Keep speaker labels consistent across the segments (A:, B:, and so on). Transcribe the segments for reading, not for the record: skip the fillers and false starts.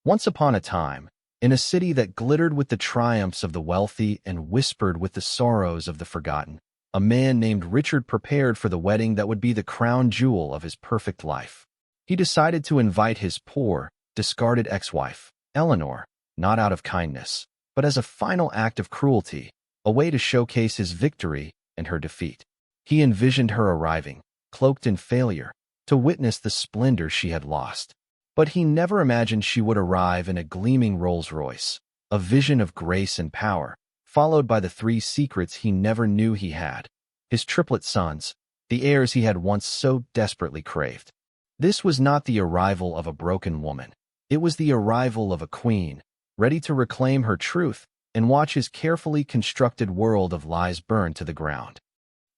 A: Once upon a time, in a city that glittered with the triumphs of the wealthy and whispered with the sorrows of the forgotten, a man named Richard prepared for the wedding that would be the crown jewel of his perfect life. He decided to invite his poor, discarded ex-wife, Eleanor, not out of kindness, but as a final act of cruelty, a way to showcase his victory and her defeat. He envisioned her arriving, cloaked in failure, to witness the splendor she had lost. But he never imagined she would arrive in a gleaming Rolls-Royce, a vision of grace and power, followed by the three secrets he never knew he had: his triplet sons, the heirs he had once so desperately craved. This was not the arrival of a broken woman. It was the arrival of a queen, ready to reclaim her truth and watch his carefully constructed world of lies burn to the ground.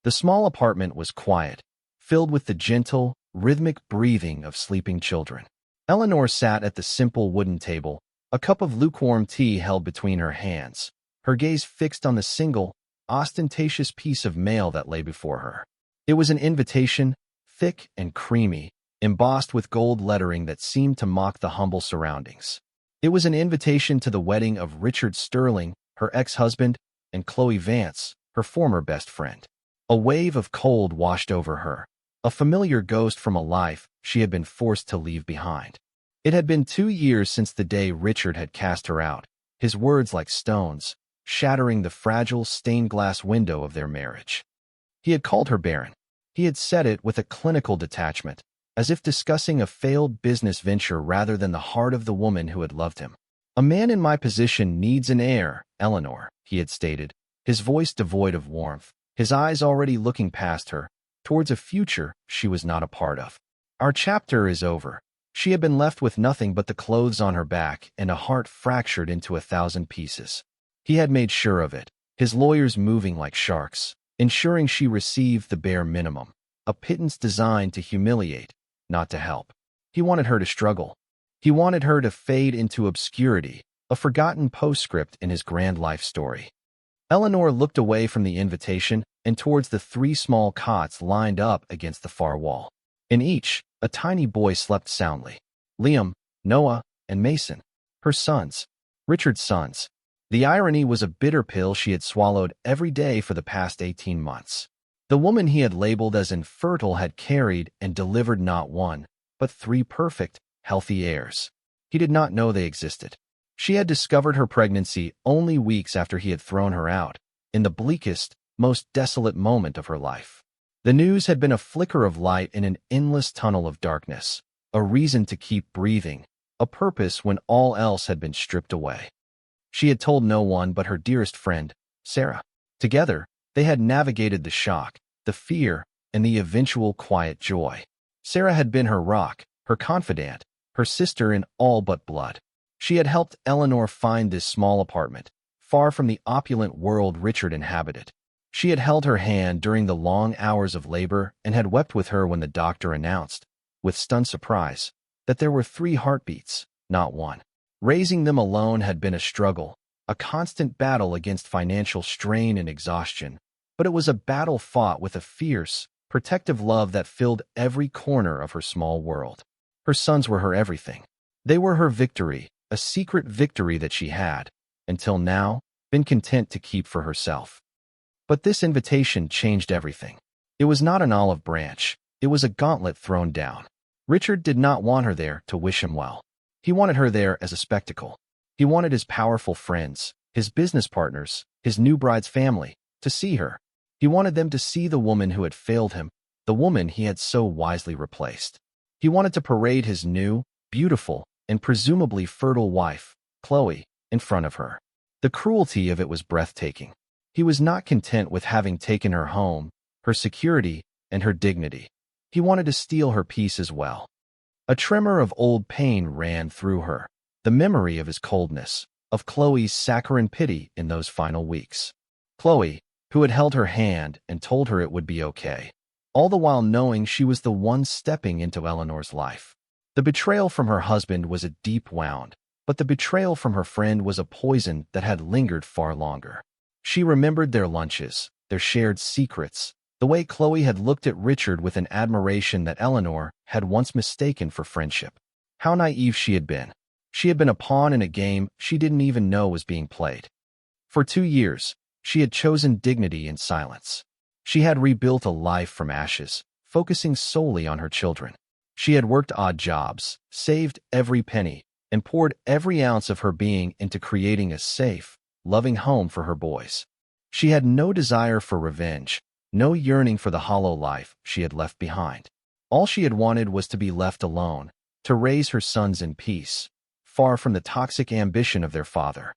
A: The small apartment was quiet, filled with the gentle, rhythmic breathing of sleeping children. Eleanor sat at the simple wooden table, a cup of lukewarm tea held between her hands, her gaze fixed on the single, ostentatious piece of mail that lay before her. It was an invitation, thick and creamy, embossed with gold lettering that seemed to mock the humble surroundings. It was an invitation to the wedding of Richard Sterling, her ex-husband, and Chloe Vance, her former best friend. A wave of cold washed over her, a familiar ghost from a life she had been forced to leave behind. It had been 2 years since the day Richard had cast her out, his words like stones, shattering the fragile stained-glass window of their marriage. He had called her barren. He had said it with a clinical detachment, as if discussing a failed business venture rather than the heart of the woman who had loved him. "A man in my position needs an heir, Eleanor," he had stated, his voice devoid of warmth, his eyes already looking past her, towards a future she was not a part of. "Our chapter is over." She had been left with nothing but the clothes on her back and a heart fractured into 1,000 pieces. He had made sure of it, his lawyers moving like sharks, ensuring she received the bare minimum, a pittance designed to humiliate, not to help. He wanted her to struggle. He wanted her to fade into obscurity, a forgotten postscript in his grand life story. Eleanor looked away from the invitation and towards the 3 small cots lined up against the far wall. In each, a tiny boy slept soundly. Liam, Noah, and Mason, her sons, Richard's sons. The irony was a bitter pill she had swallowed every day for the past 18 months. The woman he had labeled as infertile had carried and delivered not 1, but 3 perfect, healthy heirs. He did not know they existed. She had discovered her pregnancy only weeks after he had thrown her out, in the bleakest, most desolate moment of her life. The news had been a flicker of light in an endless tunnel of darkness, a reason to keep breathing, a purpose when all else had been stripped away. She had told no one but her dearest friend, Sarah. Together, they had navigated the shock, the fear, and the eventual quiet joy. Sarah had been her rock, her confidant, her sister in all but blood. She had helped Eleanor find this small apartment, far from the opulent world Richard inhabited. She had held her hand during the long hours of labor and had wept with her when the doctor announced, with stunned surprise, that there were 3 heartbeats, not 1. Raising them alone had been a struggle, a constant battle against financial strain and exhaustion, but it was a battle fought with a fierce, protective love that filled every corner of her small world. Her sons were her everything. They were her victory, a secret victory that she had, until now, been content to keep for herself. But this invitation changed everything. It was not an olive branch, it was a gauntlet thrown down. Richard did not want her there to wish him well. He wanted her there as a spectacle. He wanted his powerful friends, his business partners, his new bride's family, to see her. He wanted them to see the woman who had failed him, the woman he had so wisely replaced. He wanted to parade his new, beautiful, and presumably fertile wife, Chloe, in front of her. The cruelty of it was breathtaking. He was not content with having taken her home, her security, and her dignity. He wanted to steal her peace as well. A tremor of old pain ran through her, the memory of his coldness, of Chloe's saccharine pity in those final weeks. Chloe, who had held her hand and told her it would be okay, all the while knowing she was the one stepping into Eleanor's life. The betrayal from her husband was a deep wound, but the betrayal from her friend was a poison that had lingered far longer. She remembered their lunches, their shared secrets, the way Chloe had looked at Richard with an admiration that Eleanor had once mistaken for friendship. How naive she had been. She had been a pawn in a game she didn't even know was being played. For 2 years, she had chosen dignity in silence. She had rebuilt a life from ashes, focusing solely on her children. She had worked odd jobs, saved every penny, and poured every ounce of her being into creating a safe, loving home for her boys. She had no desire for revenge, no yearning for the hollow life she had left behind. All she had wanted was to be left alone, to raise her sons in peace, far from the toxic ambition of their father.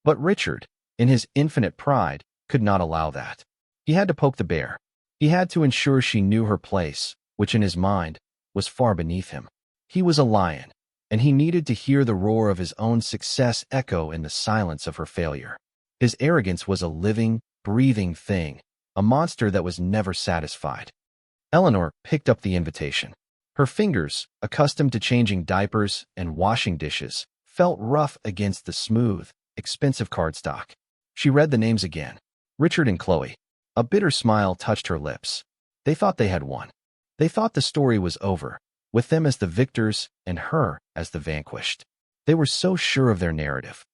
A: But Richard, in his infinite pride, could not allow that. He had to poke the bear. He had to ensure she knew her place, which in his mind was far beneath him. He was a lion, and he needed to hear the roar of his own success echo in the silence of her failure. His arrogance was a living, breathing thing, a monster that was never satisfied. Eleanor picked up the invitation. Her fingers, accustomed to changing diapers and washing dishes, felt rough against the smooth, expensive cardstock. She read the names again. Richard and Chloe. A bitter smile touched her lips. They thought they had won. They thought the story was over, with them as the victors and her as the vanquished. They were so sure of their narrative.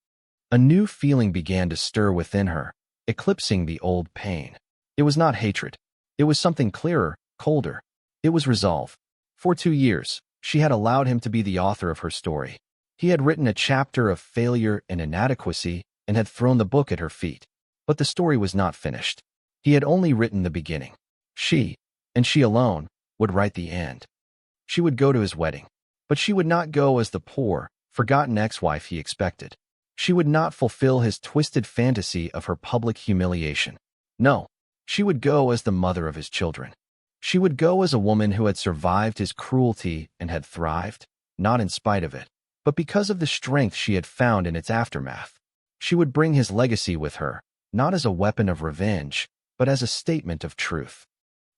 A: A new feeling began to stir within her, eclipsing the old pain. It was not hatred. It was something clearer, colder. It was resolve. For 2 years, she had allowed him to be the author of her story. He had written a chapter of failure and inadequacy and had thrown the book at her feet. But the story was not finished. He had only written the beginning. She, and she alone, would write the end. She would go to his wedding. But she would not go as the poor, forgotten ex-wife he expected. She would not fulfill his twisted fantasy of her public humiliation. No, she would go as the mother of his children. She would go as a woman who had survived his cruelty and had thrived, not in spite of it, but because of the strength she had found in its aftermath. She would bring his legacy with her, not as a weapon of revenge, but as a statement of truth.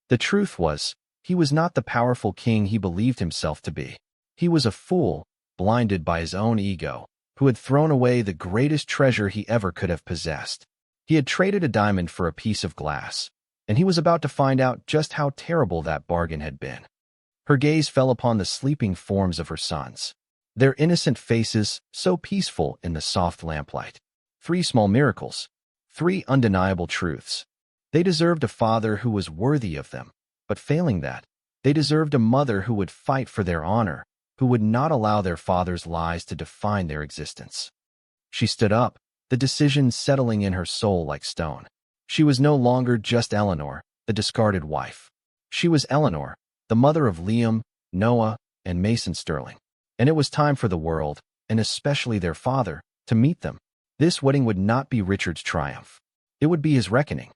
A: The truth was, he was not the powerful king he believed himself to be. He was a fool, blinded by his own ego, who had thrown away the greatest treasure he ever could have possessed. He had traded a diamond for a piece of glass, and he was about to find out just how terrible that bargain had been. Her gaze fell upon the sleeping forms of her sons. Their innocent faces, so peaceful in the soft lamplight. 3 small miracles. 3 undeniable truths. They deserved a father who was worthy of them, but failing that, they deserved a mother who would fight for their honor, who would not allow their father's lies to define their existence. She stood up, the decision settling in her soul like stone. She was no longer just Eleanor, the discarded wife. She was Eleanor, the mother of Liam, Noah, and Mason Sterling. And it was time for the world, and especially their father, to meet them. This wedding would not be Richard's triumph. It would be his reckoning.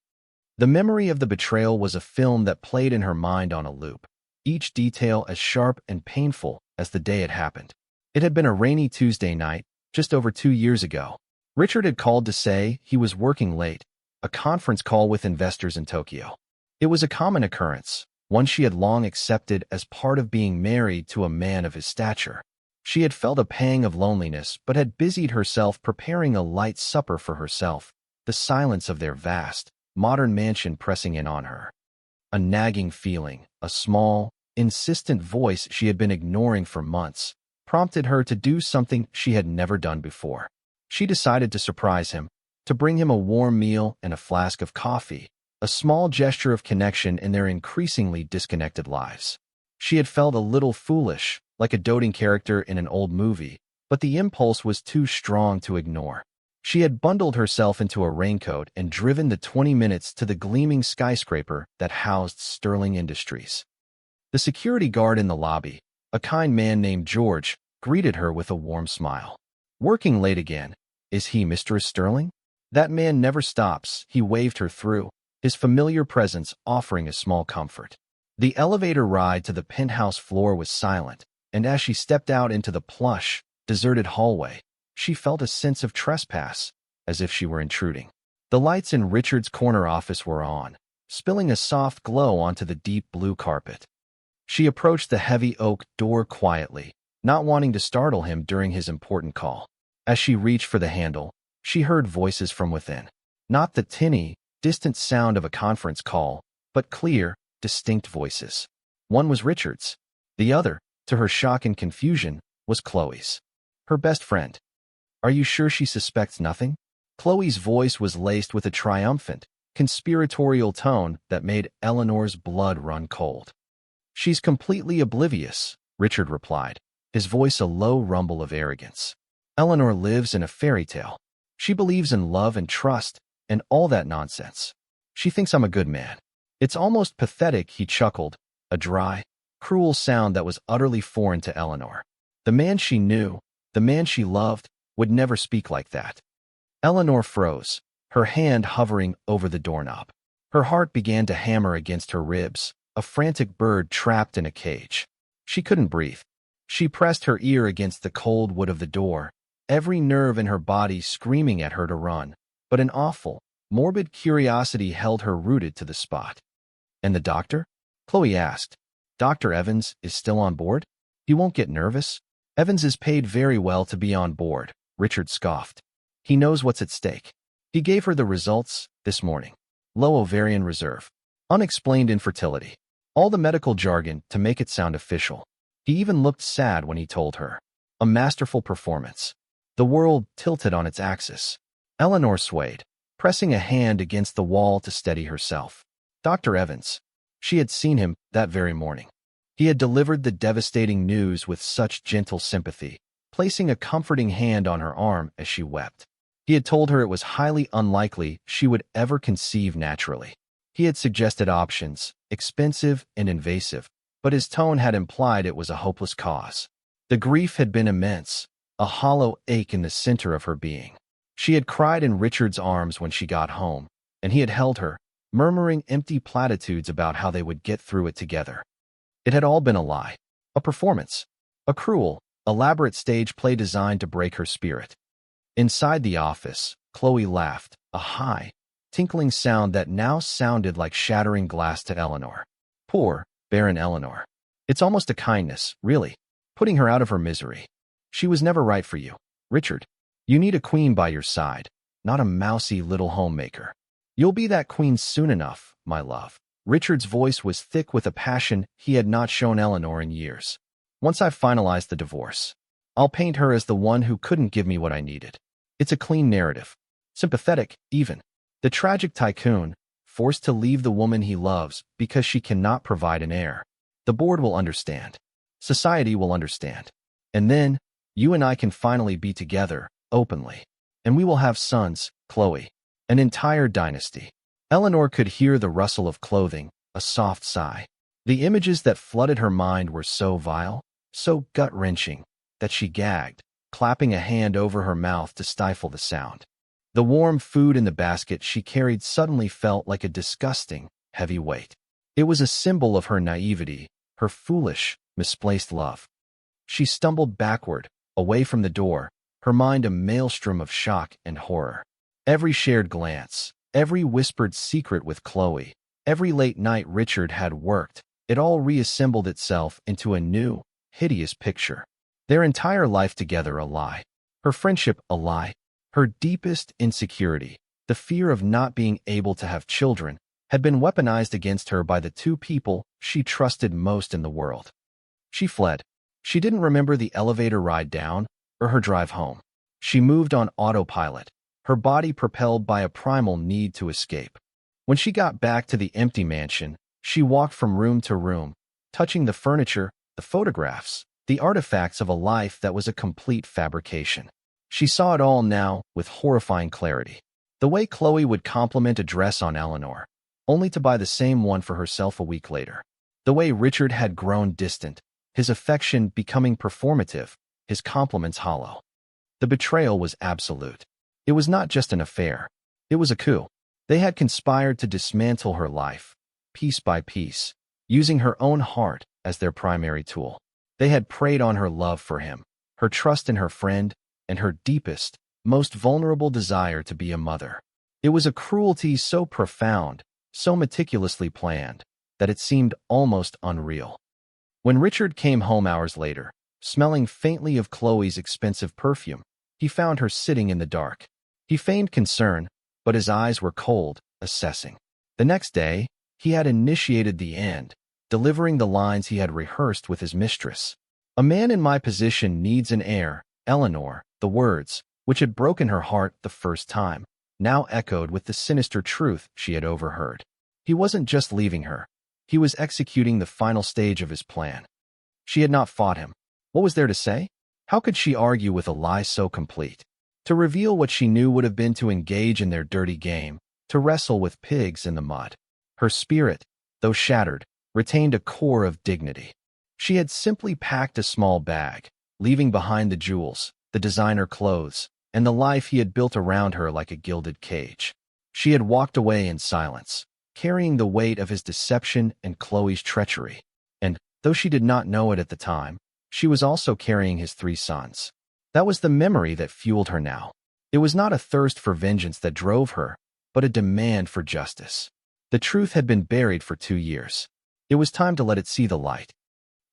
A: The memory of the betrayal was a film that played in her mind on a loop, each detail as sharp and painful as the day it happened. It had been a rainy Tuesday night, just over 2 years ago. Richard had called to say he was working late, a conference call with investors in Tokyo. It was a common occurrence, one she had long accepted as part of being married to a man of his stature. She had felt a pang of loneliness, but had busied herself preparing a light supper for herself, the silence of their vast, modern mansion pressing in on her. A nagging feeling, a small, insistent voice she had been ignoring for months, prompted her to do something she had never done before. She decided to surprise him, to bring him a warm meal and a flask of coffee, a small gesture of connection in their increasingly disconnected lives. She had felt a little foolish, like a doting character in an old movie, but the impulse was too strong to ignore. She had bundled herself into a raincoat and driven the 20 minutes to the gleaming skyscraper that housed Sterling Industries. The security guard in the lobby, a kind man named George, greeted her with a warm smile. "Working late again. Is he Mr. Sterling?" "That man never stops," he waved her through, his familiar presence offering a small comfort. The elevator ride to the penthouse floor was silent, and as she stepped out into the plush, deserted hallway, she felt a sense of trespass, as if she were intruding. The lights in Richard's corner office were on, spilling a soft glow onto the deep blue carpet. She approached the heavy oak door quietly, not wanting to startle him during his important call. As she reached for the handle, she heard voices from within. Not the tinny, distant sound of a conference call, but clear, distinct voices. One was Richard's. The other, to her shock and confusion, was Chloe's. Her best friend. Are you sure she suspects nothing? Chloe's voice was laced with a triumphant, conspiratorial tone that made Eleanor's blood run cold. She's completely oblivious, Richard replied, his voice a low rumble of arrogance. Eleanor lives in a fairy tale. She believes in love and trust and all that nonsense. She thinks I'm a good man. It's almost pathetic, he chuckled, a dry, cruel sound that was utterly foreign to Eleanor. The man she knew, the man she loved, would never speak like that. Eleanor froze, her hand hovering over the doorknob. Her heart began to hammer against her ribs, a frantic bird trapped in a cage. She couldn't breathe. She pressed her ear against the cold wood of the door, every nerve in her body screaming at her to run, but an awful, morbid curiosity held her rooted to the spot. And the doctor? Chloe asked. Dr. Evans is still on board? He won't get nervous? Evans is paid very well to be on board, Richard scoffed. He knows what's at stake. He gave her the results this morning. Low ovarian reserve. Unexplained infertility. All the medical jargon to make it sound official. He even looked sad when he told her. A masterful performance. The world tilted on its axis. Eleanor swayed, pressing a hand against the wall to steady herself. Dr. Evans. She had seen him that very morning. He had delivered the devastating news with such gentle sympathy, placing a comforting hand on her arm as she wept. He had told her it was highly unlikely she would ever conceive naturally. He had suggested options, expensive and invasive, but his tone had implied it was a hopeless cause. The grief had been immense, a hollow ache in the center of her being. She had cried in Richard's arms when she got home, and he had held her, murmuring empty platitudes about how they would get through it together. It had all been a lie, a performance, a cruel, elaborate stage play designed to break her spirit. Inside the office, Chloe laughed, a high, tinkling sound that now sounded like shattering glass to Eleanor. Poor, barren Eleanor. It's almost a kindness, really, putting her out of her misery. She was never right for you, Richard. You need a queen by your side, not a mousy little homemaker. You'll be that queen soon enough, my love. Richard's voice was thick with a passion he had not shown Eleanor in years. Once I've finalized the divorce, I'll paint her as the one who couldn't give me what I needed. It's a clean narrative. Sympathetic, even. The tragic tycoon, forced to leave the woman he loves because she cannot provide an heir. The board will understand. Society will understand. And then, you and I can finally be together, openly. And we will have sons, Chloe. An entire dynasty. Eleanor could hear the rustle of clothing, a soft sigh. The images that flooded her mind were so vile, so gut-wrenching, that she gagged, clapping a hand over her mouth to stifle the sound. The warm food in the basket she carried suddenly felt like a disgusting, heavy weight. It was a symbol of her naivety, her foolish, misplaced love. She stumbled backward, away from the door, her mind a maelstrom of shock and horror. Every shared glance, every whispered secret with Chloe, every late night Richard had worked, it all reassembled itself into a new, hideous picture. Their entire life together a lie. Her friendship a lie. Her deepest insecurity, the fear of not being able to have children, had been weaponized against her by the two people she trusted most in the world. She fled. She didn't remember the elevator ride down or her drive home. She moved on autopilot, her body propelled by a primal need to escape. When she got back to the empty mansion, she walked from room to room, touching the furniture, the photographs, the artifacts of a life that was a complete fabrication. She saw it all now with horrifying clarity. The way Chloe would compliment a dress on Eleanor, only to buy the same one for herself a week later. The way Richard had grown distant, his affection becoming performative, his compliments hollow. The betrayal was absolute. It was not just an affair. It was a coup. They had conspired to dismantle her life, piece by piece, using her own heart as their primary tool. They had preyed on her love for him, her trust in her friend, and her deepest, most vulnerable desire to be a mother. It was a cruelty so profound, so meticulously planned, that it seemed almost unreal. When Richard came home hours later, smelling faintly of Chloe's expensive perfume, he found her sitting in the dark. He feigned concern, but his eyes were cold, assessing. The next day, he had initiated the end, delivering the lines he had rehearsed with his mistress. A man in my position needs an heir, Eleanor, the words, which had broken her heart the first time, now echoed with the sinister truth she had overheard. He wasn't just leaving her. He was executing the final stage of his plan. She had not fought him. What was there to say? How could she argue with a lie so complete? To reveal what she knew would have been to engage in their dirty game, to wrestle with pigs in the mud. Her spirit, though shattered, retained a core of dignity. She had simply packed a small bag, leaving behind the jewels, the designer clothes, and the life he had built around her like a gilded cage. She had walked away in silence, carrying the weight of his deception and Chloe's treachery. And, though she did not know it at the time, she was also carrying his 3 sons. That was the memory that fueled her now. It was not a thirst for vengeance that drove her, but a demand for justice. The truth had been buried for 2 years. It was time to let it see the light.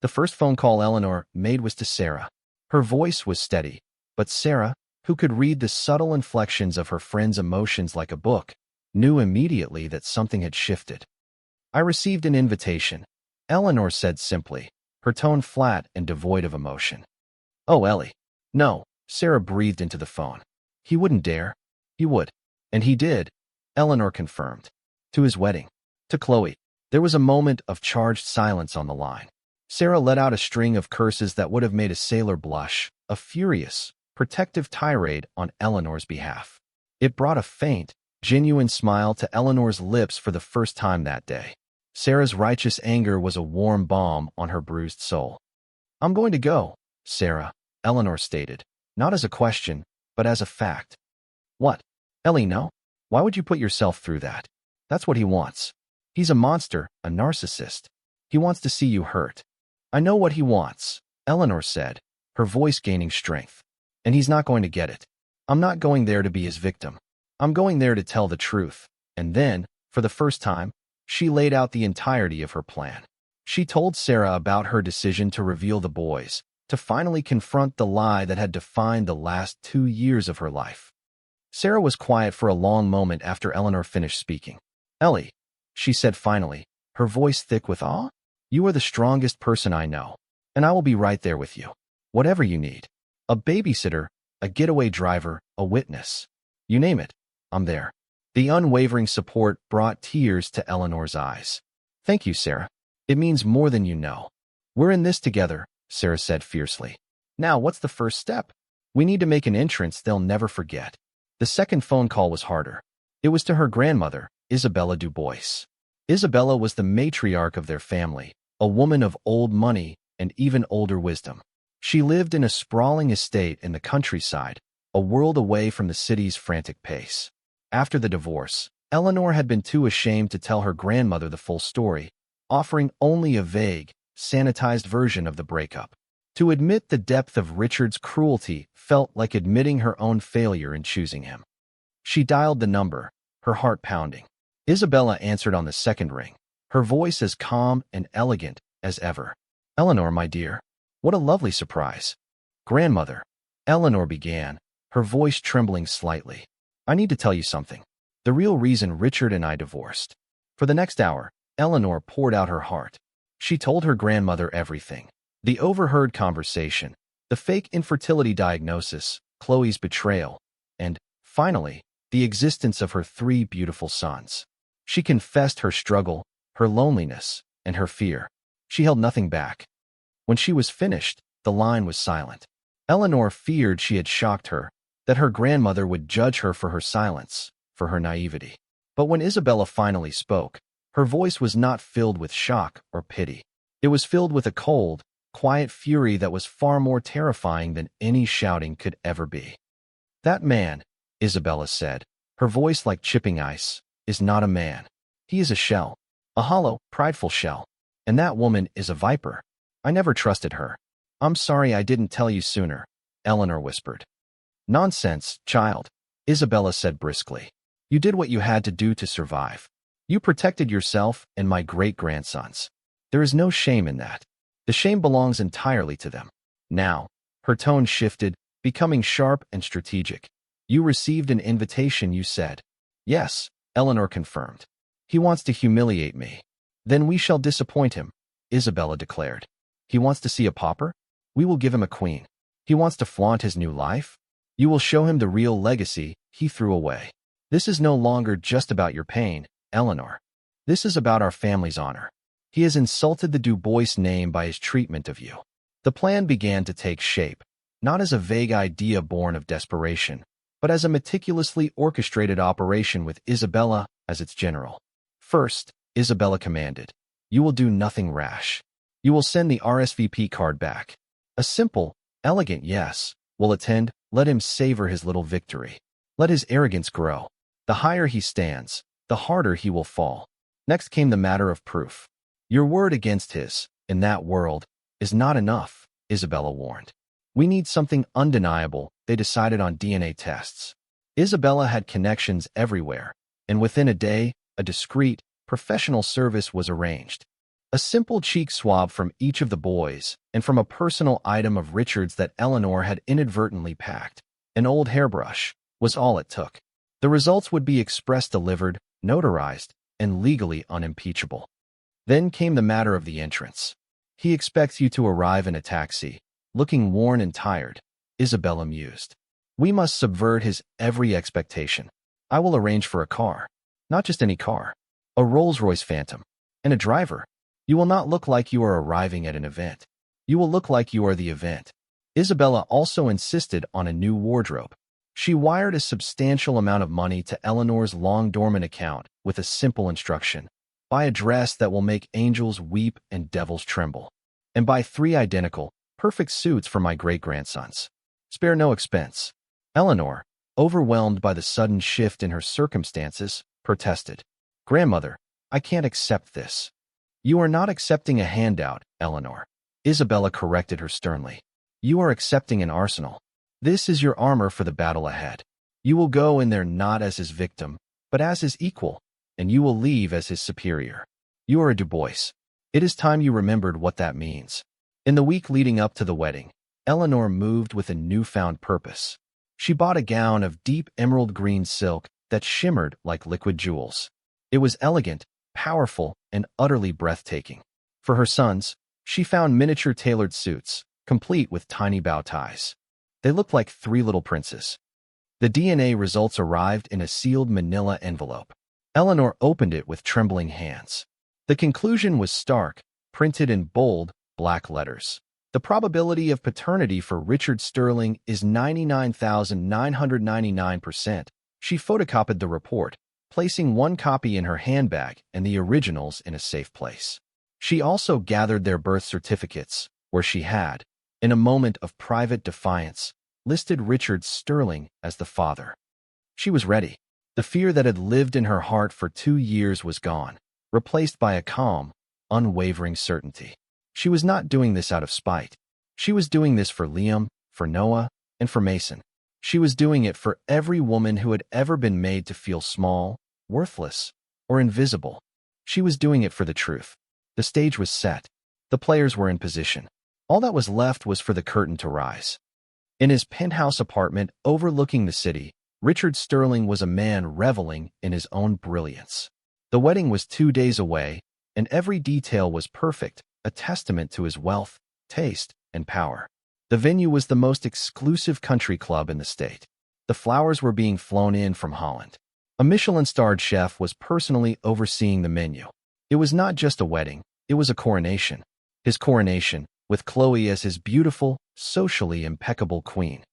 A: The first phone call Eleanor made was to Sarah. Her voice was steady, but Sarah, who could read the subtle inflections of her friend's emotions like a book, knew immediately that something had shifted. "I received an invitation," Eleanor said simply, her tone flat and devoid of emotion. "Oh, Ellie." "No," Sarah breathed into the phone. "He wouldn't dare." "He would." "And he did," Eleanor confirmed. "To his wedding." To Chloe. There was a moment of charged silence on the line. Sarah let out a string of curses that would have made a sailor blush, a furious, protective tirade on Eleanor's behalf. It brought a faint, genuine smile to Eleanor's lips for the first time that day. Sarah's righteous anger was a warm balm on her bruised soul. "I'm going to go, Sarah," Eleanor stated, not as a question, but as a fact. "What? Ellie, no? Why would you put yourself through that? That's what he wants. He's a monster, a narcissist. He wants to see you hurt." "I know what he wants," Eleanor said, her voice gaining strength. "And he's not going to get it. I'm not going there to be his victim. I'm going there to tell the truth." And then, for the first time, she laid out the entirety of her plan. She told Sarah about her decision to reveal the boys, to finally confront the lie that had defined the last 2 years of her life. Sarah was quiet for a long moment after Eleanor finished speaking. "Ellie," she said finally, her voice thick with awe, "you are the strongest person I know, and I will be right there with you. Whatever you need. A babysitter, a getaway driver, a witness. You name it, I'm there." The unwavering support brought tears to Eleanor's eyes. "Thank you, Sarah. It means more than you know. We're in this together," Sarah said fiercely. "Now, what's the first step? We need to make an entrance they'll never forget." The second phone call was harder. It was to her grandmother, Isabella Dubois. Isabella was the matriarch of their family, a woman of old money and even older wisdom. She lived in a sprawling estate in the countryside, a world away from the city's frantic pace. After the divorce, Eleanor had been too ashamed to tell her grandmother the full story, offering only a vague, sanitized version of the breakup. To admit the depth of Richard's cruelty felt like admitting her own failure in choosing him. She dialed the number, her heart pounding. Isabella answered on the second ring, her voice as calm and elegant as ever. "Eleanor, my dear, what a lovely surprise." "Grandmother," Eleanor began, her voice trembling slightly. "I need to tell you something. The real reason Richard and I divorced." For the next hour, Eleanor poured out her heart. She told her grandmother everything. The overheard conversation, the fake infertility diagnosis, Chloe's betrayal, and, finally, the existence of her 3 beautiful sons. She confessed her struggle, her loneliness, and her fear. She held nothing back. When she was finished, the line was silent. Eleanor feared she had shocked her, that her grandmother would judge her for her silence, for her naivety. But when Isabella finally spoke, her voice was not filled with shock or pity. It was filled with a cold, quiet fury that was far more terrifying than any shouting could ever be. "That man," Isabella said, her voice like chipping ice, "is not a man. He is a shell, a hollow, prideful shell. And that woman is a viper. I never trusted her." "I'm sorry I didn't tell you sooner," Eleanor whispered. "Nonsense, child," Isabella said briskly. "You did what you had to do to survive. You protected yourself and my great-grandsons. There is no shame in that. The shame belongs entirely to them." Now, her tone shifted, becoming sharp and strategic. "You received an invitation, you said." "Yes," Eleanor confirmed. "He wants to humiliate me." "Then we shall disappoint him," Isabella declared. "He wants to see a pauper? We will give him a queen." He wants to flaunt his new life? You will show him the real legacy he threw away. This is no longer just about your pain, Eleanor. This is about our family's honor. He has insulted the Du Bois name by his treatment of you. The plan began to take shape, not as a vague idea born of desperation, but as a meticulously orchestrated operation with Isabella as its general. First, Isabella commanded, "You will do nothing rash. You will send the RSVP card back. A simple, elegant yes will attend. Let him savor his little victory. Let his arrogance grow. The higher he stands, the harder he will fall." Next came the matter of proof. Your word against his, in that world, is not enough, Isabella warned. We need something undeniable. They decided on DNA tests. Isabella had connections everywhere, and within a day, a discreet, professional service was arranged. A simple cheek swab from each of the boys, and from a personal item of Richard's that Eleanor had inadvertently packed, an old hairbrush, was all it took. The results would be express delivered, notarized, and legally unimpeachable. Then came the matter of the entrance. He expects you to arrive in a taxi, looking worn and tired, Isabella mused. We must subvert his every expectation. I will arrange for a car. Not just any car. A Rolls-Royce Phantom. And a driver. You will not look like you are arriving at an event. You will look like you are the event. Isabella also insisted on a new wardrobe. She wired a substantial amount of money to Eleanor's long-dormant account with a simple instruction. Buy a dress that will make angels weep and devils tremble. And buy 3 identical, perfect suits for my great-grandsons. Spare no expense. Eleanor, overwhelmed by the sudden shift in her circumstances, protested. Grandmother, I can't accept this. You are not accepting a handout, Eleanor. Isabella corrected her sternly. You are accepting an arsenal. This is your armor for the battle ahead. You will go in there not as his victim, but as his equal, and you will leave as his superior. You are a Du Bois. It is time you remembered what that means. In the week leading up to the wedding, Eleanor moved with a newfound purpose. She bought a gown of deep emerald green silk that shimmered like liquid jewels. It was elegant, powerful, and utterly breathtaking. For her sons, she found miniature tailored suits, complete with tiny bow ties. They looked like 3 little princes. The DNA results arrived in a sealed manila envelope. Eleanor opened it with trembling hands. The conclusion was stark, printed in bold, black letters. The probability of paternity for Richard Sterling is 99,999%. She photocopied the report, placing 1 copy in her handbag and the originals in a safe place. She also gathered their birth certificates, where she had, in a moment of private defiance, listed Richard Sterling as the father. She was ready. The fear that had lived in her heart for 2 years was gone, replaced by a calm, unwavering certainty. She was not doing this out of spite. She was doing this for Liam, for Noah, and for Mason. She was doing it for every woman who had ever been made to feel small, worthless, or invisible. She was doing it for the truth. The stage was set. The players were in position. All that was left was for the curtain to rise. In his penthouse apartment overlooking the city, Richard Sterling was a man reveling in his own brilliance. The wedding was 2 days away, and every detail was perfect, a testament to his wealth, taste, and power. The venue was the most exclusive country club in the state. The flowers were being flown in from Holland. A Michelin-starred chef was personally overseeing the menu. It was not just a wedding, it was a coronation. His coronation, with Chloe as his beautiful, socially impeccable queen.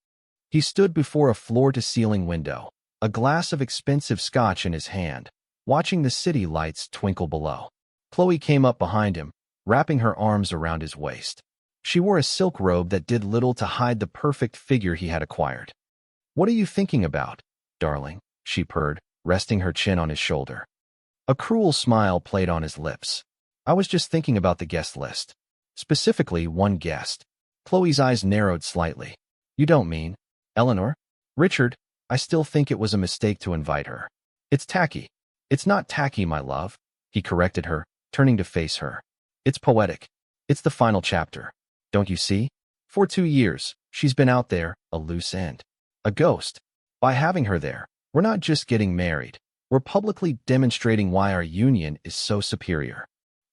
A: He stood before a floor-to-ceiling window, a glass of expensive scotch in his hand, watching the city lights twinkle below. Chloe came up behind him, wrapping her arms around his waist. She wore a silk robe that did little to hide the perfect figure he had acquired. "What are you thinking about, darling?" she purred, resting her chin on his shoulder. A cruel smile played on his lips. "I was just thinking about the guest list. Specifically, 1 guest." Chloe's eyes narrowed slightly. "You don't mean Eleanor?" "Richard, I still think it was a mistake to invite her." "It's tacky." "It's not tacky, my love," he corrected her, turning to face her. "It's poetic. It's the final chapter. Don't you see? For 2 years, she's been out there, a loose end. A ghost. By having her there, we're not just getting married. We're publicly demonstrating why our union is so superior.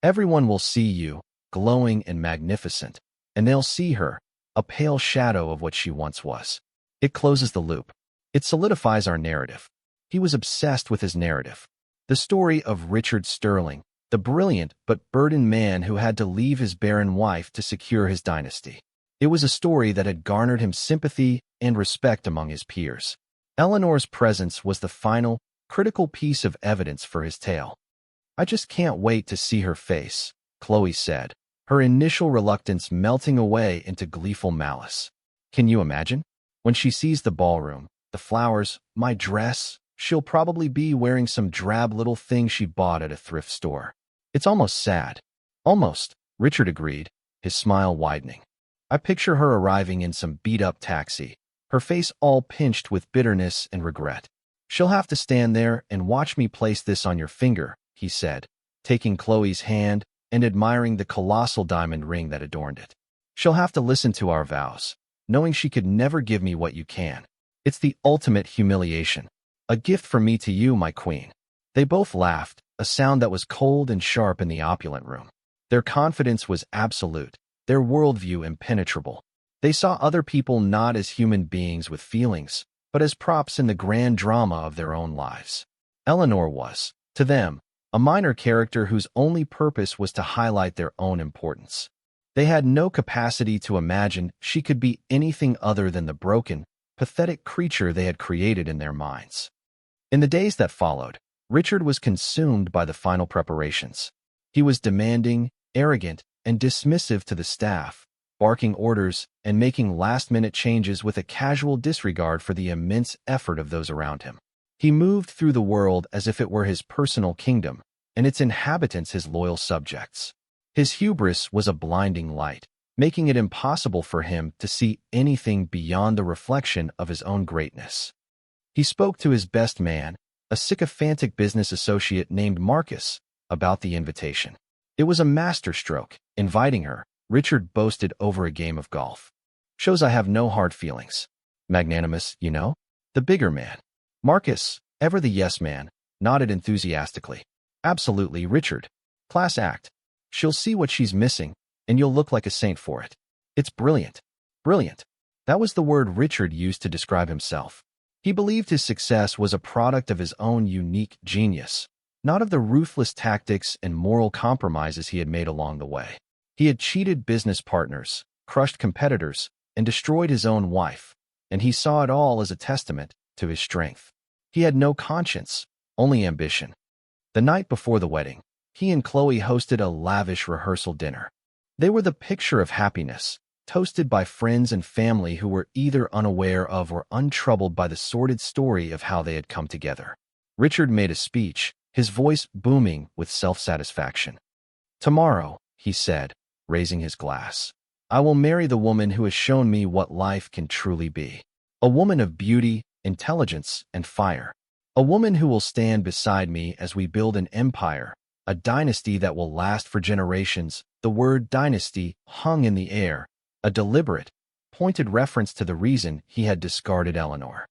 A: Everyone will see you, glowing and magnificent, and they'll see her, a pale shadow of what she once was. It closes the loop. It solidifies our narrative. He was obsessed with his narrative. The story of Richard Sterling, the brilliant but burdened man who had to leave his barren wife to secure his dynasty. It was a story that had garnered him sympathy and respect among his peers. Eleanor's presence was the final, critical piece of evidence for his tale. "I just can't wait to see her face," Chloe said, her initial reluctance melting away into gleeful malice. "Can you imagine? When she sees the ballroom, the flowers, my dress, she'll probably be wearing some drab little thing she bought at a thrift store." "It's almost sad." "Almost," Richard agreed, his smile widening. "I picture her arriving in some beat-up taxi, her face all pinched with bitterness and regret. She'll have to stand there and watch me place this on your finger," he said, taking Chloe's hand and admiring the colossal diamond ring that adorned it. "She'll have to listen to our vows, knowing she could never give me what you can. It's the ultimate humiliation. A gift from me to you, my queen." They both laughed, a sound that was cold and sharp in the opulent room. Their confidence was absolute, their worldview impenetrable. They saw other people not as human beings with feelings, but as props in the grand drama of their own lives. Eleanor was, to them, a minor character whose only purpose was to highlight their own importance. They had no capacity to imagine she could be anything other than the broken, pathetic creature they had created in their minds. In the days that followed, Richard was consumed by the final preparations. He was demanding, arrogant, and dismissive to the staff, barking orders and making last-minute changes with a casual disregard for the immense effort of those around him. He moved through the world as if it were his personal kingdom, and its inhabitants his loyal subjects. His hubris was a blinding light, making it impossible for him to see anything beyond the reflection of his own greatness. He spoke to his best man, a sycophantic business associate named Marcus, about the invitation. It was a masterstroke, inviting her, Richard boasted over a game of golf. "Shows I have no hard feelings. Magnanimous, you know?" The bigger man, Marcus, ever the yes man, nodded enthusiastically. "Absolutely, Richard. Class act. She'll see what she's missing, and you'll look like a saint for it. It's brilliant. Brilliant." That was the word Richard used to describe himself. He believed his success was a product of his own unique genius, not of the ruthless tactics and moral compromises he had made along the way. He had cheated business partners, crushed competitors, and destroyed his own wife, and he saw it all as a testament to his strength. He had no conscience, only ambition. The night before the wedding, he and Chloe hosted a lavish rehearsal dinner. They were the picture of happiness, toasted by friends and family who were either unaware of or untroubled by the sordid story of how they had come together. Richard made a speech, his voice booming with self-satisfaction. "Tomorrow," he said, raising his glass, "I will marry the woman who has shown me what life can truly be. A woman of beauty, intelligence, and fire. A woman who will stand beside me as we build an empire, a dynasty that will last for generations." The word dynasty hung in the air, a deliberate, pointed reference to the reason he had discarded Eleanor.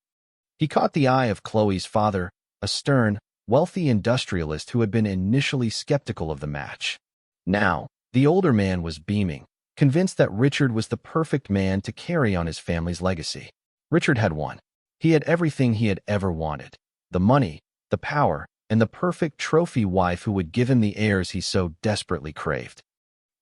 A: He caught the eye of Chloe's father, a stern, wealthy industrialist who had been initially skeptical of the match. Now, the older man was beaming, convinced that Richard was the perfect man to carry on his family's legacy. Richard had won. He had everything he had ever wanted: the money, the power, and the perfect trophy wife who would give him the heirs he so desperately craved.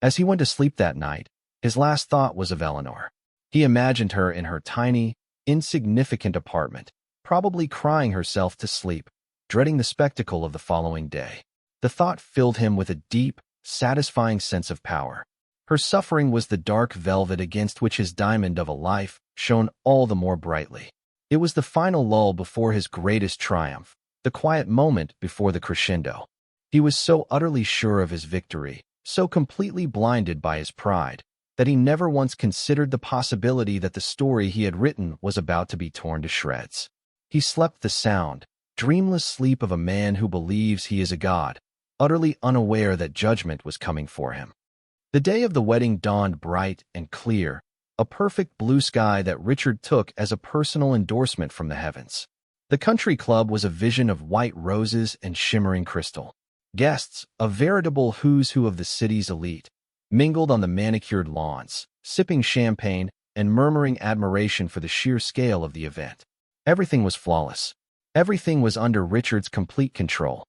A: As he went to sleep that night, his last thought was of Eleanor. He imagined her in her tiny, insignificant apartment, probably crying herself to sleep, dreading the spectacle of the following day. The thought filled him with a deep, satisfying sense of power. Her suffering was the dark velvet against which his diamond of a life shone all the more brightly. It was the final lull before his greatest triumph, the quiet moment before the crescendo. He was so utterly sure of his victory, so completely blinded by his pride, that he never once considered the possibility that the story he had written was about to be torn to shreds. He slept the sound, dreamless sleep of a man who believes he is a god, utterly unaware that judgment was coming for him. The day of the wedding dawned bright and clear, a perfect blue sky that Richard took as a personal endorsement from the heavens. The country club was a vision of white roses and shimmering crystal. Guests, a veritable who's who of the city's elite, mingled on the manicured lawns, sipping champagne and murmuring admiration for the sheer scale of the event. Everything was flawless. Everything was under Richard's complete control.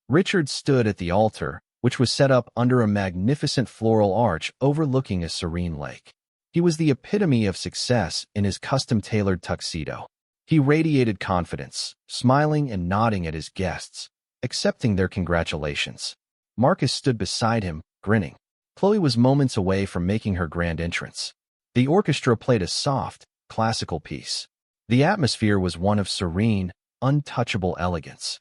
A: Richard stood at the altar, which was set up under a magnificent floral arch overlooking a serene lake. He was the epitome of success in his custom-tailored tuxedo. He radiated confidence, smiling and nodding at his guests, accepting their congratulations. Marcus stood beside him, grinning. Chloe was moments away from making her grand entrance. The orchestra played a soft, classical piece. The atmosphere was one of serene, untouchable elegance.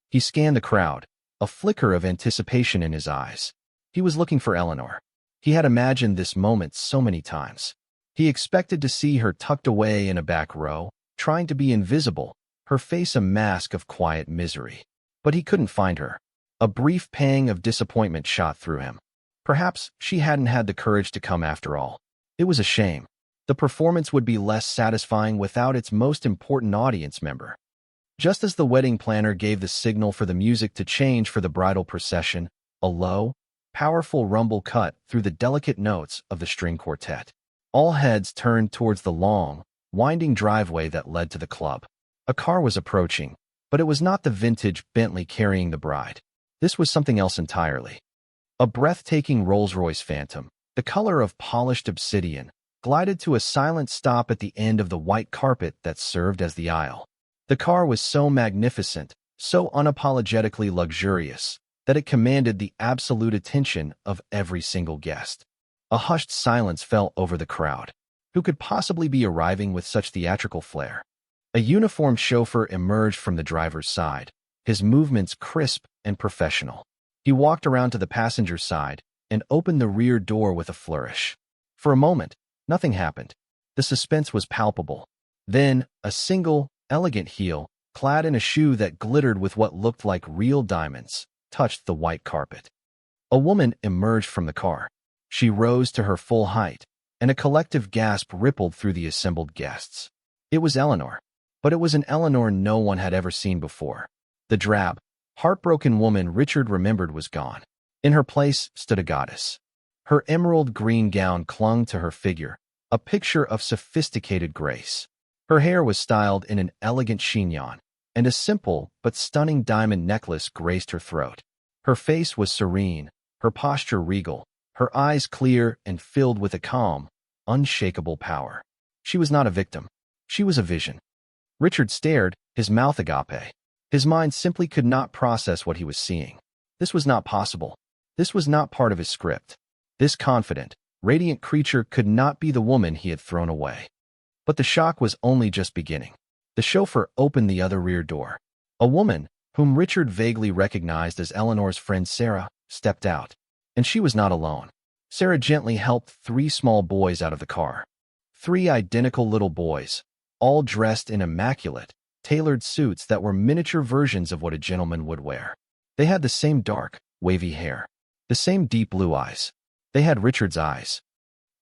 A: He scanned the crowd, a flicker of anticipation in his eyes. He was looking for Eleanor. He had imagined this moment so many times. He expected to see her tucked away in a back row, trying to be invisible, her face a mask of quiet misery. But he couldn't find her. A brief pang of disappointment shot through him. Perhaps she hadn't had the courage to come after all. It was a shame. The performance would be less satisfying without its most important audience member. Just as the wedding planner gave the signal for the music to change for the bridal procession, a low, powerful rumble cut through the delicate notes of the string quartet. All heads turned towards the long, winding driveway that led to the club. A car was approaching, but it was not the vintage Bentley carrying the bride. This was something else entirely. A breathtaking Rolls-Royce Phantom, the color of polished obsidian, glided to a silent stop at the end of the white carpet that served as the aisle. The car was so magnificent, so unapologetically luxurious, that it commanded the absolute attention of every single guest. A hushed silence fell over the crowd. Who could possibly be arriving with such theatrical flair? A uniformed chauffeur emerged from the driver's side, his movements crisp and professional. He walked around to the passenger side and opened the rear door with a flourish. For a moment, nothing happened. The suspense was palpable. Then, a single, elegant heel, clad in a shoe that glittered with what looked like real diamonds, touched the white carpet. A woman emerged from the car. She rose to her full height, and a collective gasp rippled through the assembled guests. It was Eleanor, but it was an Eleanor no one had ever seen before. The drab, heartbroken woman Richard remembered was gone. In her place stood a goddess. Her emerald green gown clung to her figure, a picture of sophisticated grace. Her hair was styled in an elegant chignon, and a simple but stunning diamond necklace graced her throat. Her face was serene, her posture regal, her eyes clear and filled with a calm, unshakable power. She was not a victim. She was a vision. Richard stared, his mouth agape. His mind simply could not process what he was seeing. This was not possible. This was not part of his script. This confident, radiant creature could not be the woman he had thrown away. But the shock was only just beginning. The chauffeur opened the other rear door. A woman, whom Richard vaguely recognized as Eleanor's friend Sarah, stepped out. And she was not alone. Sarah gently helped 3 small boys out of the car. 3 identical little boys, all dressed in immaculate, tailored suits that were miniature versions of what a gentleman would wear. They had the same dark, wavy hair, the same deep blue eyes. They had Richard's eyes.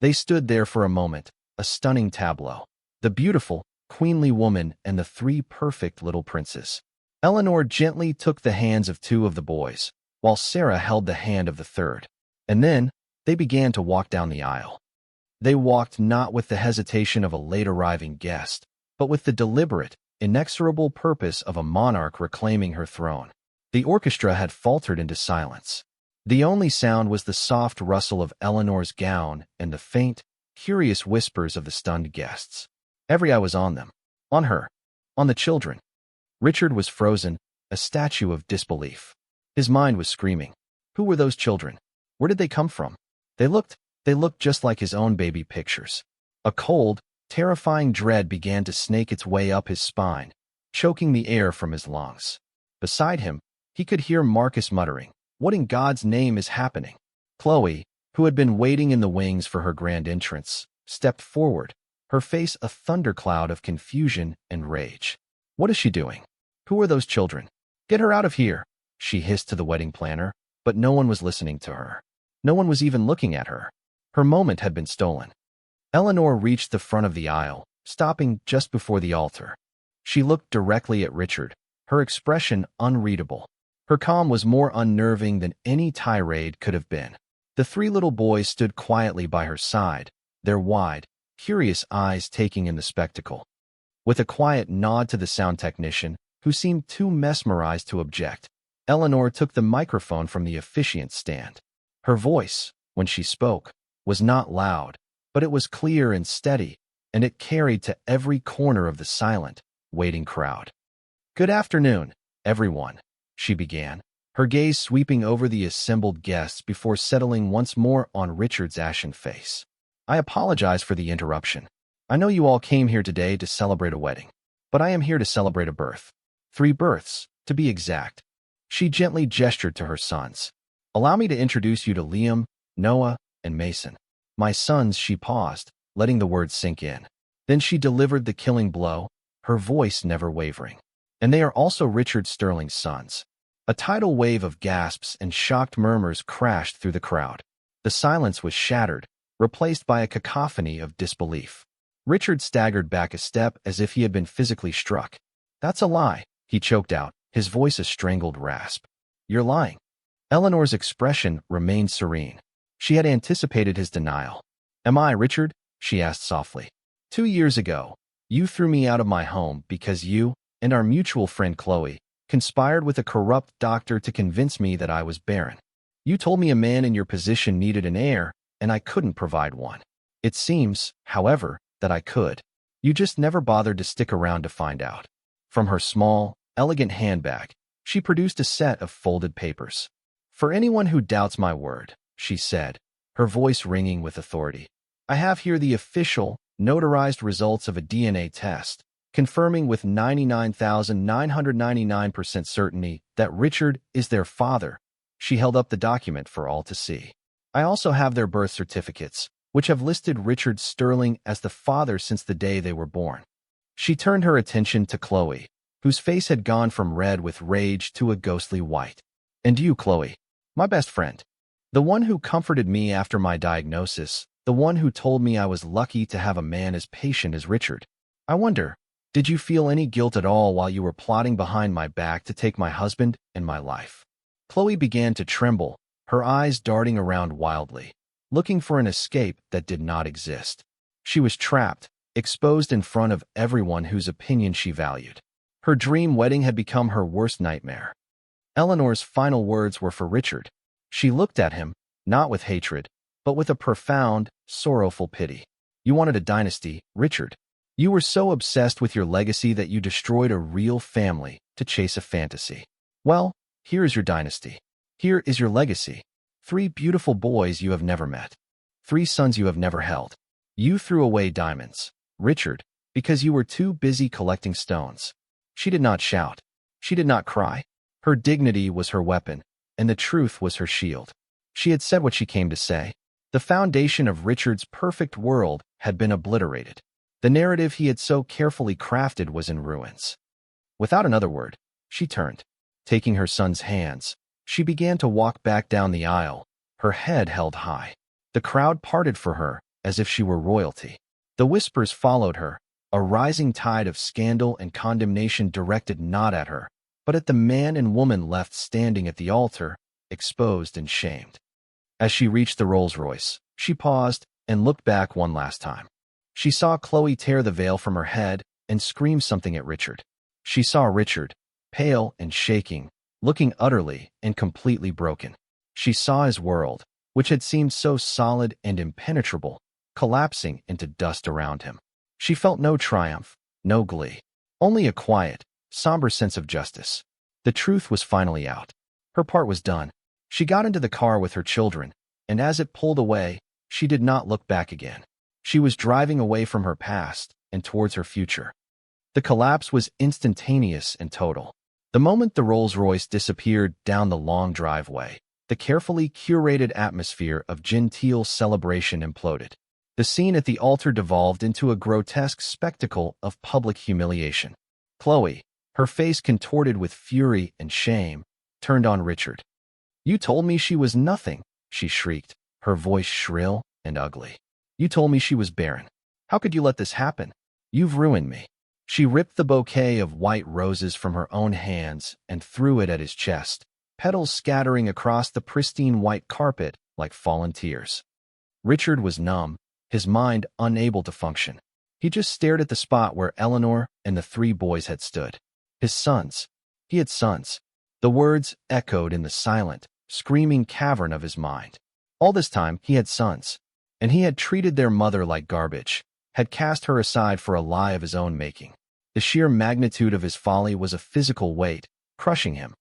A: They stood there for a moment, a stunning tableau. The beautiful, queenly woman and the 3 perfect little princes. Eleanor gently took the hands of 2 of the boys, while Sarah held the hand of the 3rd. And then, they began to walk down the aisle. They walked not with the hesitation of a late-arriving guest, but with the deliberate, inexorable purpose of a monarch reclaiming her throne. The orchestra had faltered into silence. The only sound was the soft rustle of Eleanor's gown and the faint, curious whispers of the stunned guests. Every eye was on them, on her, on the children. Richard was frozen, a statue of disbelief. His mind was screaming. Who were those children? Where did they come from? They looked just like his own baby pictures. A cold, terrifying dread began to snake its way up his spine, choking the air from his lungs. Beside him, he could hear Marcus muttering, "What in God's name is happening?" Chloe, who had been waiting in the wings for her grand entrance, stepped forward, her face a thundercloud of confusion and rage. "What is she doing? Who are those children? Get her out of here," she hissed to the wedding planner, but no one was listening to her. No one was even looking at her. Her moment had been stolen. Eleanor reached the front of the aisle, stopping just before the altar. She looked directly at Richard, her expression unreadable. Her calm was more unnerving than any tirade could have been. The 3 little boys stood quietly by her side, their wide, curious eyes taking in the spectacle. With a quiet nod to the sound technician, who seemed too mesmerized to object, Eleanor took the microphone from the officiant's stand. Her voice, when she spoke, was not loud, but it was clear and steady, and it carried to every corner of the silent, waiting crowd. "Good afternoon, everyone," she began, her gaze sweeping over the assembled guests before settling once more on Richard's ashen face. "I apologize for the interruption. I know you all came here today to celebrate a wedding, but I am here to celebrate a birth. 3 births, to be exact." She gently gestured to her sons. "Allow me to introduce you to Liam, Noah, and Mason. My sons," she paused, letting the words sink in. Then she delivered the killing blow, her voice never wavering. "And they are also Richard Sterling's sons." A tidal wave of gasps and shocked murmurs crashed through the crowd. The silence was shattered, replaced by a cacophony of disbelief. Richard staggered back a step as if he had been physically struck. "That's a lie," he choked out, his voice a strangled rasp. "You're lying." Eleanor's expression remained serene. She had anticipated his denial. "Am I, Richard?" she asked softly. 2 years ago, you threw me out of my home because you and our mutual friend Chloe conspired with a corrupt doctor to convince me that I was barren. You told me a man in your position needed an heir, and I couldn't provide one. It seems, however, that I could. You just never bothered to stick around to find out." From her small, elegant handbag, she produced a set of folded papers. "For anyone who doubts my word," she said, her voice ringing with authority, "I have here the official, notarized results of a DNA test, confirming with 99,999% certainty that Richard is their father." She held up the document for all to see. "I also have their birth certificates, which have listed Richard Sterling as the father since the day they were born." She turned her attention to Chloe, whose face had gone from red with rage to a ghostly white. "And you, Chloe, my best friend, the one who comforted me after my diagnosis, the one who told me I was lucky to have a man as patient as Richard. I wonder, did you feel any guilt at all while you were plotting behind my back to take my husband and my life?" Chloe began to tremble, her eyes darting around wildly, looking for an escape that did not exist. She was trapped, exposed in front of everyone whose opinion she valued. Her dream wedding had become her worst nightmare. Eleanor's final words were for Richard. She looked at him, not with hatred, but with a profound, sorrowful pity. "You wanted a dynasty, Richard. You were so obsessed with your legacy that you destroyed a real family to chase a fantasy. Well, here is your dynasty. Here is your legacy. 3 beautiful boys you have never met. 3 sons you have never held. You threw away diamonds, Richard, because you were too busy collecting stones." She did not shout. She did not cry. Her dignity was her weapon, and the truth was her shield. She had said what she came to say. The foundation of Richard's perfect world had been obliterated. The narrative he had so carefully crafted was in ruins. Without another word, she turned. Taking her son's hands, she began to walk back down the aisle, her head held high. The crowd parted for her as if she were royalty. The whispers followed her, a rising tide of scandal and condemnation directed not at her, but at the man and woman left standing at the altar, exposed and shamed. As she reached the Rolls-Royce, she paused and looked back one last time. She saw Chloe tear the veil from her head and scream something at Richard. She saw Richard, pale and shaking, looking utterly and completely broken. She saw his world, which had seemed so solid and impenetrable, collapsing into dust around him. She felt no triumph, no glee, only a quiet, somber sense of justice. The truth was finally out. Her part was done. She got into the car with her children, and as it pulled away, she did not look back again. She was driving away from her past and towards her future. The collapse was instantaneous and total. The moment the Rolls-Royce disappeared down the long driveway, the carefully curated atmosphere of genteel celebration imploded. The scene at the altar devolved into a grotesque spectacle of public humiliation. Chloe, her face contorted with fury and shame, turned on Richard. "You told me she was nothing," she shrieked, her voice shrill and ugly. "You told me she was barren. How could you let this happen? You've ruined me." She ripped the bouquet of white roses from her own hands and threw it at his chest, petals scattering across the pristine white carpet like fallen tears. Richard was numb, his mind unable to function. He just stared at the spot where Eleanor and the three boys had stood. His sons. He had sons. The words echoed in the silent, screaming cavern of his mind. All this time, he had sons. And he had treated their mother like garbage, had cast her aside for a lie of his own making. The sheer magnitude of his folly was a physical weight, crushing him.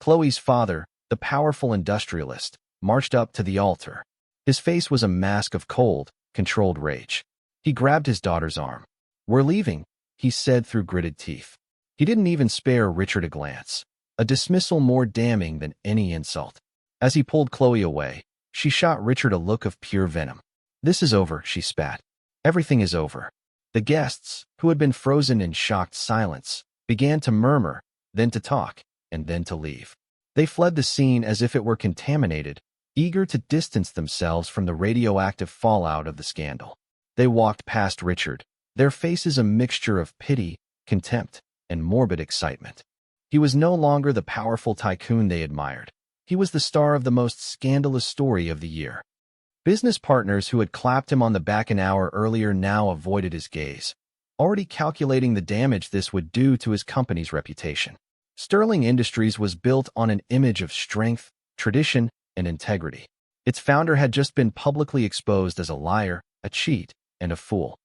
A: Chloe's father, the powerful industrialist, marched up to the altar. His face was a mask of cold, controlled rage. He grabbed his daughter's arm. "We're leaving," he said through gritted teeth. He didn't even spare Richard a glance, a dismissal more damning than any insult. As he pulled Chloe away, she shot Richard a look of pure venom. "This is over," she spat. "Everything is over." The guests, who had been frozen in shocked silence, began to murmur, then to talk, and then to leave. They fled the scene as if it were contaminated, eager to distance themselves from the radioactive fallout of the scandal. They walked past Richard, their faces a mixture of pity, contempt, and morbid excitement. He was no longer the powerful tycoon they admired. He was the star of the most scandalous story of the year. Business partners who had clapped him on the back an hour earlier now avoided his gaze, already calculating the damage this would do to his company's reputation. Sterling Industries was built on an image of strength, tradition, and integrity. Its founder had just been publicly exposed as a liar, a cheat, and a fool.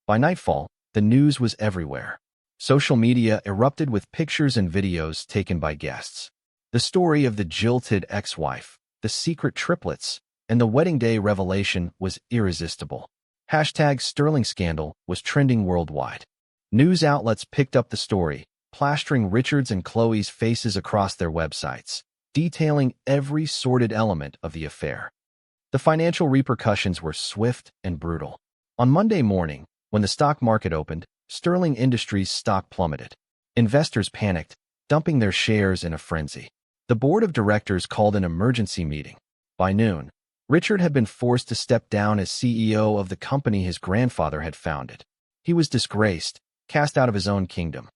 A: By nightfall, the news was everywhere. Social media erupted with pictures and videos taken by guests. The story of the jilted ex-wife, the secret triplets, and the wedding day revelation was irresistible. #Sterling Scandal was trending worldwide. News outlets picked up the story, plastering Richard's and Chloe's faces across their websites, detailing every sordid element of the affair. The financial repercussions were swift and brutal. On Monday morning, when the stock market opened, Sterling Industries' stock plummeted. Investors panicked, dumping their shares in a frenzy. The board of directors called an emergency meeting. By noon, Richard had been forced to step down as CEO of the company his grandfather had founded. He was disgraced, cast out of his own kingdom.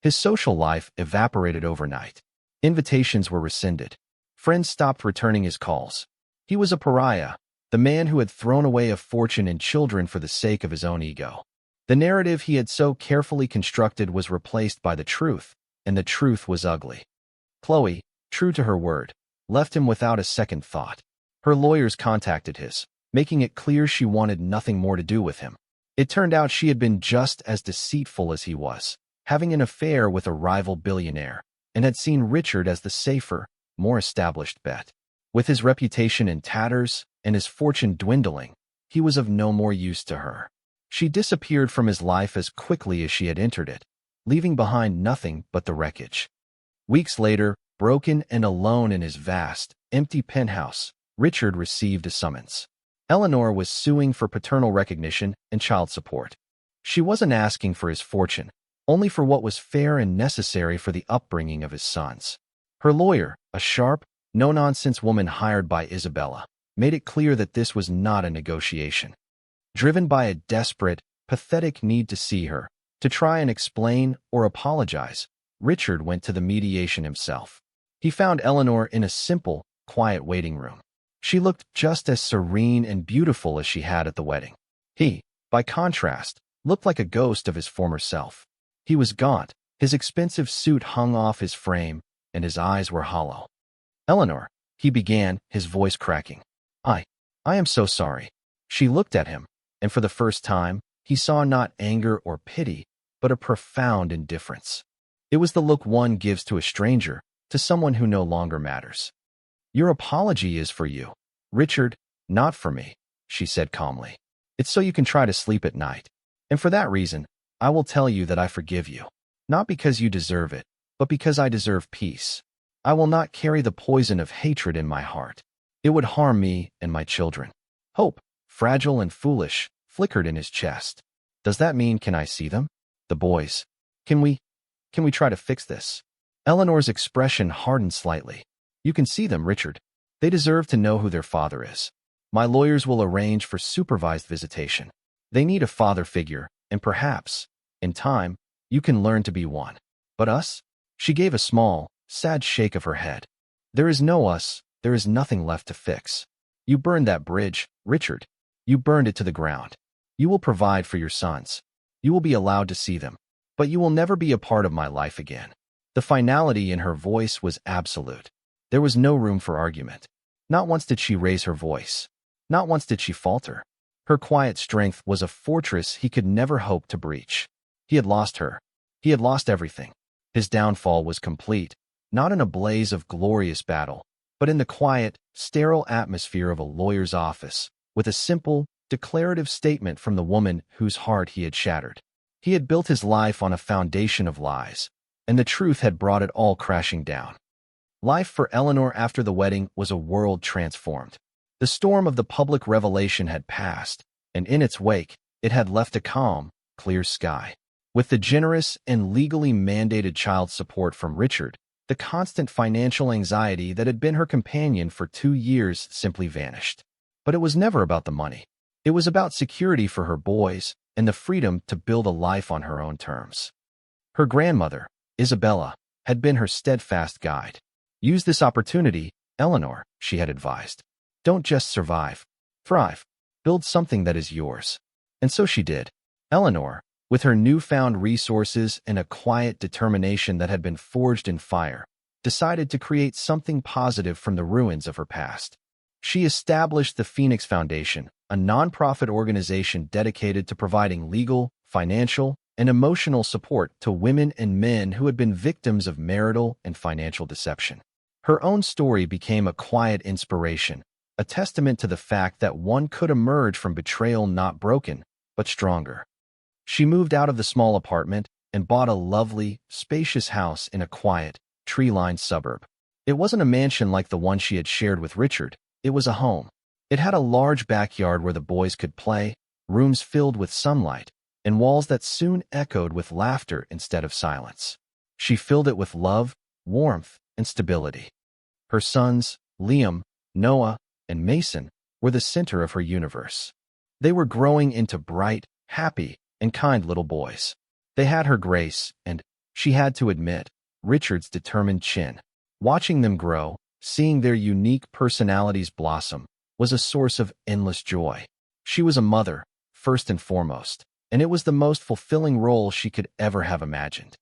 A: His social life evaporated overnight. Invitations were rescinded. Friends stopped returning his calls. He was a pariah, the man who had thrown away a fortune and children for the sake of his own ego. The narrative he had so carefully constructed was replaced by the truth, and the truth was ugly. Chloe, true to her word, left him without a second thought. Her lawyers contacted his, making it clear she wanted nothing more to do with him. It turned out she had been just as deceitful as he was, having an affair with a rival billionaire, and had seen Richard as the safer, more established bet. With his reputation in tatters and his fortune dwindling, he was of no more use to her. She disappeared from his life as quickly as she had entered it, leaving behind nothing but the wreckage. Weeks later, broken and alone in his vast, empty penthouse, Richard received a summons. Eleanor was suing for paternal recognition and child support. She wasn't asking for his fortune, only for what was fair and necessary for the upbringing of his sons. Her lawyer, a sharp, no-nonsense woman hired by Isabella, made it clear that this was not a negotiation. Driven by a desperate, pathetic need to see her, to try and explain or apologize, Richard went to the mediation himself. He found Eleanor in a simple, quiet waiting room. She looked just as serene and beautiful as she had at the wedding. He, by contrast, looked like a ghost of his former self. He was gaunt, his expensive suit hung off his frame, and his eyes were hollow. "Eleanor," he began, his voice cracking. I am so sorry." She looked at him, and for the first time, he saw not anger or pity, but a profound indifference. It was the look one gives to a stranger, to someone who no longer matters. "Your apology is for you, Richard, not for me," she said calmly. "It's so you can try to sleep at night. And for that reason, I will tell you that I forgive you. Not because you deserve it, but because I deserve peace. I will not carry the poison of hatred in my heart. It would harm me and my children." Hope, fragile and foolish, flickered in his chest. "Does that mean can I see them? The boys? Can we try to fix this?" Eleanor's expression hardened slightly. "You can see them, Richard. They deserve to know who their father is. My lawyers will arrange for supervised visitation. They need a father figure, and perhaps, in time, you can learn to be one. But us?" She gave a small, sad shake of her head. "There is no us, there is nothing left to fix. You burned that bridge, Richard. You burned it to the ground. You will provide for your sons. You will be allowed to see them. But you will never be a part of my life again." The finality in her voice was absolute. There was no room for argument. Not once did she raise her voice. Not once did she falter. Her quiet strength was a fortress he could never hope to breach. He had lost her. He had lost everything. His downfall was complete, not in a blaze of glorious battle, but in the quiet, sterile atmosphere of a lawyer's office, with a simple, declarative statement from the woman whose heart he had shattered. He had built his life on a foundation of lies, and the truth had brought it all crashing down. Life for Eleanor after the wedding was a world transformed. The storm of the public revelation had passed, and in its wake, it had left a calm, clear sky. With the generous and legally mandated child support from Richard, the constant financial anxiety that had been her companion for 2 years simply vanished. But it was never about the money. It was about security for her boys and the freedom to build a life on her own terms. Her grandmother, Isabella, had been her steadfast guide. "Use this opportunity, Eleanor," she had advised. "Don't just survive. Thrive. Build something that is yours." And so she did. Eleanor, with her newfound resources and a quiet determination that had been forged in fire, decided to create something positive from the ruins of her past. She established the Phoenix Foundation, a nonprofit organization dedicated to providing legal, financial, and emotional support to women and men who had been victims of marital and financial deception. Her own story became a quiet inspiration, a testament to the fact that one could emerge from betrayal not broken, but stronger. She moved out of the small apartment and bought a lovely, spacious house in a quiet, tree-lined suburb. It wasn't a mansion like the one she had shared with Richard. It was a home. It had a large backyard where the boys could play, rooms filled with sunlight, and walls that soon echoed with laughter instead of silence. She filled it with love, warmth, and stability. Her sons, Liam, Noah, and Mason, were the center of her universe. They were growing into bright, happy, and kind little boys. They had her grace and, she had to admit, Richard's determined chin. Watching them grow, seeing their unique personalities blossom, was a source of endless joy. She was a mother, first and foremost, and it was the most fulfilling role she could ever have imagined.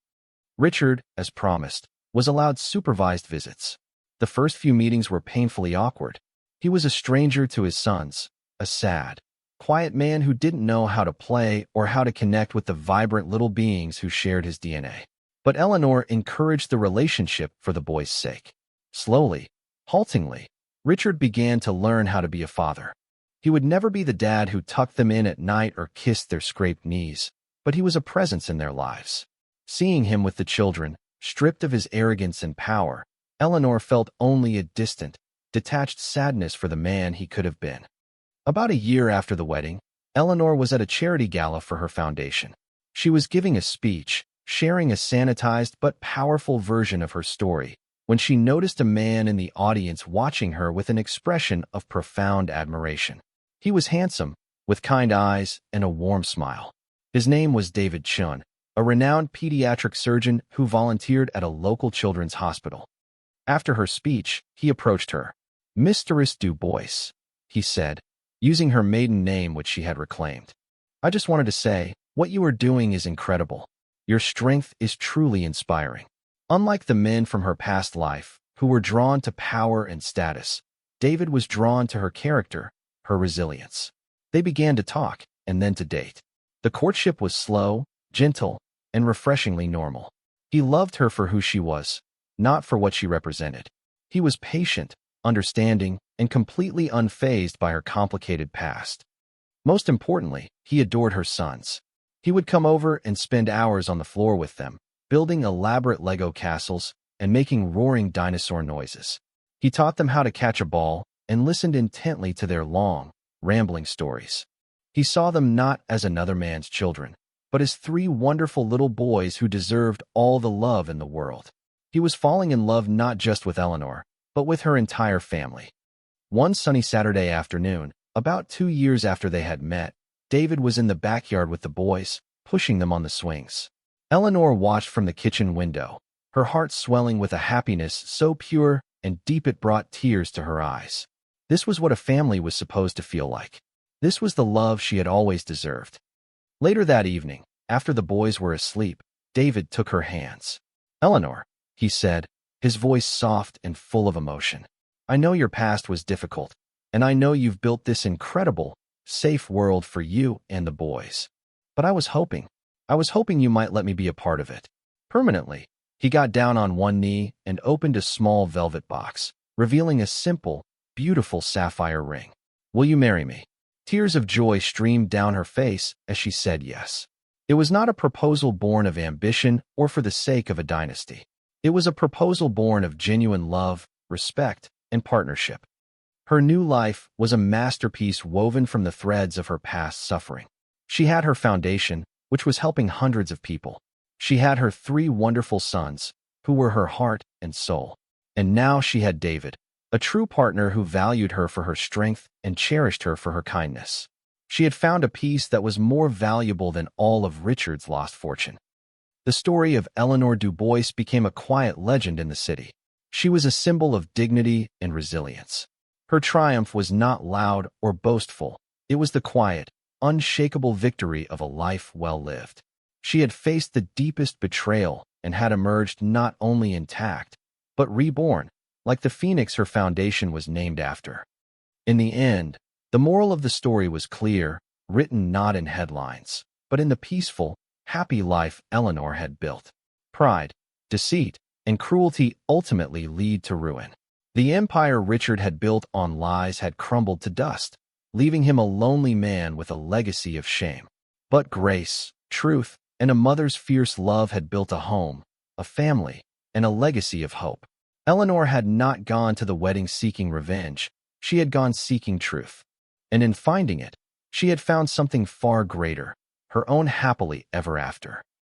A: Richard, as promised, was allowed supervised visits. The first few meetings were painfully awkward. He was a stranger to his sons, a sad, quiet man who didn't know how to play or how to connect with the vibrant little beings who shared his DNA. But Eleanor encouraged the relationship for the boys' sake. Slowly, haltingly, Richard began to learn how to be a father. He would never be the dad who tucked them in at night or kissed their scraped knees, but he was a presence in their lives. Seeing him with the children, stripped of his arrogance and power, Eleanor felt only a distant, detached sadness for the man he could have been. About a year after the wedding, Eleanor was at a charity gala for her foundation. She was giving a speech, sharing a sanitized but powerful version of her story, when she noticed a man in the audience watching her with an expression of profound admiration. He was handsome, with kind eyes and a warm smile. His name was David Chun, a renowned pediatric surgeon who volunteered at a local children's hospital. After her speech, he approached her. "Mistress Du Bois," he said, using her maiden name which she had reclaimed. "I just wanted to say, what you are doing is incredible. Your strength is truly inspiring." Unlike the men from her past life, who were drawn to power and status, David was drawn to her character, her resilience. They began to talk, and then to date. The courtship was slow, gentle, and refreshingly normal. He loved her for who she was, not for what she represented. He was patient, understanding, and completely unfazed by her complicated past. Most importantly, he adored her sons. He would come over and spend hours on the floor with them, building elaborate Lego castles and making roaring dinosaur noises. He taught them how to catch a ball and listened intently to their long, rambling stories. He saw them not as another man's children, but as 3 wonderful little boys who deserved all the love in the world. He was falling in love not just with Eleanor, but with her entire family. One sunny Saturday afternoon, about 2 years after they had met, David was in the backyard with the boys, pushing them on the swings. Eleanor watched from the kitchen window, her heart swelling with a happiness so pure and deep it brought tears to her eyes. This was what a family was supposed to feel like. This was the love she had always deserved. Later that evening, after the boys were asleep, David took her hands. "Eleanor," he said, his voice soft and full of emotion. "I know your past was difficult, and I know you've built this incredible, safe world for you and the boys. But I was hoping you might let me be a part of it. Permanently." He got down on one knee and opened a small velvet box, revealing a simple, beautiful sapphire ring. "Will you marry me?" Tears of joy streamed down her face as she said yes. It was not a proposal born of ambition or for the sake of a dynasty. It was a proposal born of genuine love, respect, and partnership. Her new life was a masterpiece woven from the threads of her past suffering. She had her foundation, which was helping hundreds of people. She had her 3 wonderful sons, who were her heart and soul. And now she had David, a true partner who valued her for her strength and cherished her for her kindness. She had found a peace that was more valuable than all of Richard's lost fortune. The story of Eleanor Dubois became a quiet legend in the city. She was a symbol of dignity and resilience. Her triumph was not loud or boastful. It was the quiet, unshakable victory of a life well lived. She had faced the deepest betrayal and had emerged not only intact, but reborn, like the phoenix her foundation was named after. In the end, the moral of the story was clear, written not in headlines, but in the peaceful, happy life Eleanor had built. Pride, deceit, and cruelty ultimately lead to ruin. The empire Richard had built on lies had crumbled to dust, leaving him a lonely man with a legacy of shame. But grace, truth, and a mother's fierce love had built a home, a family, and a legacy of hope. Eleanor had not gone to the wedding seeking revenge. She had gone seeking truth. And in finding it, she had found something far greater, her own happily ever after.